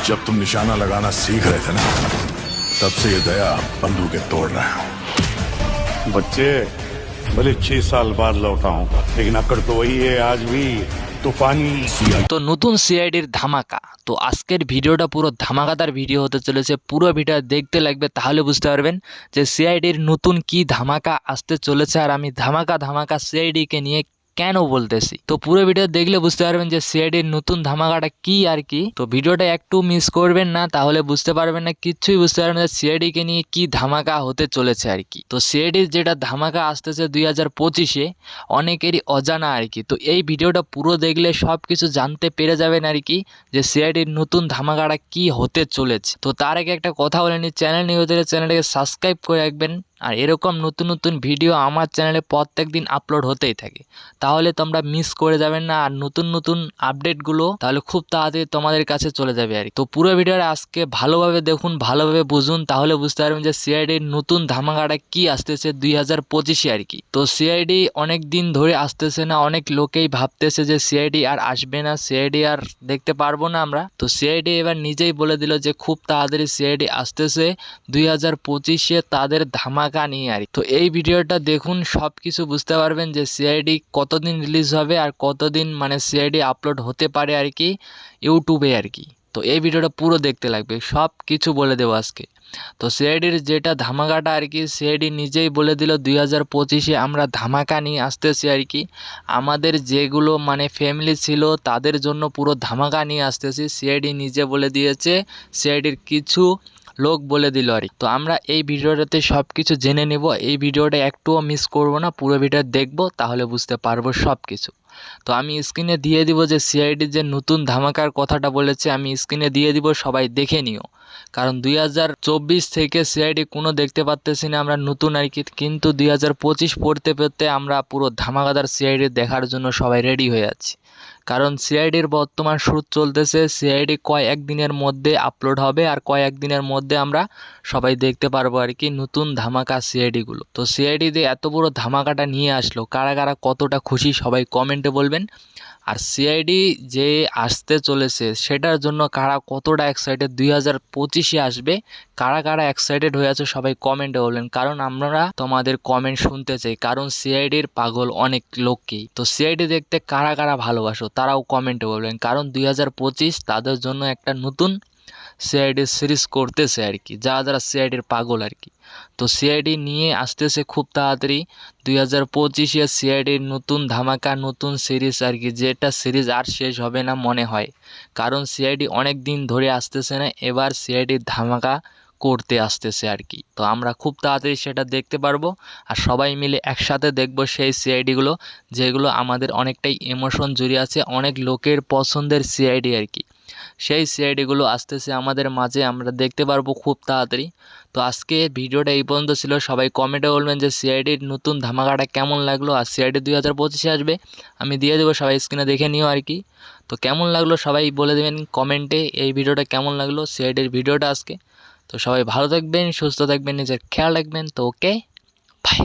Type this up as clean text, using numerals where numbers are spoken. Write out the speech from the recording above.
जब तुम निशाना लगाना सीख रहे थे ना, तब से ये दया बंदूकें तोड़ रहा है। बच्चे, भले 6 साल बाद लौटा हूँ, लेकिन अकड़ तो वही है आज भी, तूफानी। তো নতুন সিআইডির ধামাকা। তো আজকের ভিডিওটা পুরো ধামাকাদার ভিডিও হতে চলেছে। পুরো ভিডিও দেখতে লাগবে, তাহলে বুঝতে পারবেন যে সিআইডির নতুন কি ধামাকা আসতে চলেছে আর আমি ধামাকা ধামাকা সিআইডিকে নিয়ে কেন বলতেছি। তো পুরো ভিডিও দেখলে বুঝতে পারবেন যে সিআইডির নতুন ধামাকাটা কি আর কি। তো ভিডিওটা একটু মিস করবেন না, তাহলে বুঝতে পারবেন না, কিচ্ছুই বুঝতে পারবেন না সিআইডিকে নিয়ে কি ধামাকা হতে চলেছে আর কি। তো সিআইডির যেটা ধামাকা আসতেছে 2025-এ অনেকেরই অজানা আর কি। তো এই ভিডিওটা পুরো দেখলে সব কিছু জানতে পেরে যাবেন আর কি, যে সিআইডির নতুন ধামাকাটা কি হতে চলেছে। তো তার আগে একটা কথা বলে নি, চ্যানেল নিয়ে হতে চ্যানেলটাকে সাবস্ক্রাইব করে রাখবেন। আর এরকম নতুন নতুন ভিডিও আমার চ্যানেলে প্রত্যেক দিন আপলোড হতেই থাকে, তাহলে তোমরা মিস করে যাবেন না। আর নতুন নতুন আপডেটগুলো তাহলে খুব তাড়াতাড়ি তোমাদের কাছে চলে যাবে আর কি। তো পুরো ভিডিওটা আজকে ভালোভাবে দেখুন, ভালোভাবে বুঝুন, তাহলে বুঝতে পারবেন যে সিআইডির নতুন ধামাকাটা কি আসতেছে 2025-এ আর কি। তো সিআইডি অনেক দিন ধরে আসতেছে না, অনেক লোকেই ভাবতেছে যে সিআইডি আর আসবে না, সিআইডি আর দেখতে পারবো না আমরা। তো সিআইডি এবার নিজেই বলে দিল যে খুব তাড়াতাড়ি সিআইডি আসতেছে 2025-এ তাদের ধামাকা নিয়ে আর। তো এই ভিডিওটা দেখুন, সব কিছু বুঝতে পারবেন যে সিআইডি কতদিন রিলিজ হবে আর কতদিন মানে সিআইডি আপলোড হতে পারে আর কি ইউটিউবে আর কি। তো এই ভিডিওটা পুরো দেখতে লাগবে, সব কিছু বলে দেবো আজকে। তো সিআইডির যেটা ধামাকাটা আর কি, সিআইডি নিজেই বলে দিল 2025-এ আমরা ধামাকা নিয়ে আসতেছি আর কি। আমাদের যেগুলো মানে ফ্যামিলি ছিল তাদের জন্য পুরো ধামাকা নিয়ে আসতেছি, সিআইডি নিজে বলে দিয়েছে, সিআইডির কিছু লোক বলে দিল আর। তো আমরা এই ভিডিওটাতে সব কিছু জেনে নেব, এই ভিডিওটা একটুও মিস করব না, পুরো ভিডিও দেখব, তাহলে বুঝতে পারবো সব কিছু। তো আমি স্ক্রিনে দিয়ে দিব যে সিআইডির যে নতুন ধামাকার কথাটা বলেছে, আমি স্ক্রিনে দিয়ে দিব, সবাই দেখে নিও। কারণ 2024 থেকে সিআইডি কোনো দেখতে পারতেছি না আমরা নতুন আর কি, কিন্তু 2025 পড়তে পড়তে আমরা পুরো ধামাকাদার সিআইডি দেখার জন্য সবাই রেডি হয়ে আছি। কারণ সিআইডির বর্তমান শুট চলতেছে, সিআইডি কয়েকদিনের মধ্যে আপলোড হবে আর কয়েকদিনের মধ্যে আমরা সবাই দেখতে পারবো আর কি নতুন ধামাকা সিআইডিগুলো। তো সিআইডি দিয়ে এত বড় ধামাকাটা নিয়ে আসলো, কারা কারা কতটা খুশি সবাই কমেন্টে বলবেন। আর সিআইডি যে আসতে চলেছে সেটার জন্য কারা কতটা এক্সাইটেড, 2025-এ আসবে, কারা কারা এক্সাইটেড হয়ে আছে সবাই কমেন্টে বলবেন। কারণ আমরা তোমাদের কমেন্ট শুনতে চাই, কারণ সিআইডির পাগল অনেক লোককেই। তো সিআইডি দেখতে কারা কারা ভালোবাসো তারাও কমেন্টে বলবেন, কারণ 2025 তাদের জন্য একটা নতুন সিআইডি সিরিজ করতেছে আর কি, যারা সিআইডির পাগল আর কি। তো সিআইডি নিয়ে আসতেছে খুব তাড়াতাড়ি 2025-এ সিআইডির নতুন ধামাকা, নতুন সিরিজ আর কি, যেটা সিরিজ আর শেষ হবে না মনে হয়, কারণ সিআইডি অনেক দিন ধরে আসতেছে না, এবার সিআইডির ধামাকা করতে আসতেছে আর কি। তো আমরা খুব তাড়াতাড়ি সেটা দেখতে পারবো আর সবাই মিলে একসাথে দেখব সেই সিআইডিগুলো, যেগুলো আমাদের অনেকটাই ইমোশন জড়িয়ে আছে, অনেক লোকের পছন্দের সিআইডি আর কি। সেই সিআইডিগুলো আসতেছে আমাদের মাঝে, আমরা দেখতে পারবো খুব তাড়াতাড়ি। তো আজকে ভিডিওটা এই পর্যন্ত ছিল, সবাই কমেন্টে বলবেন যে সিআইডির নতুন ধামাকাটা কেমন লাগলো। আর সিআইডি 2025-এ আসবে, আমি দিয়ে দেবো, সবাই স্ক্রিনে দেখে নিও আর কি। তো কেমন লাগলো সবাই বলে দেবেন কমেন্টে, এই ভিডিওটা কেমন লাগলো সিআইডির ভিডিওটা আজকে। তো সবাই ভালো থাকবেন, সুস্থ থাকবেন, নিজের খেয়াল রাখবেন। তো ওকে, বাই।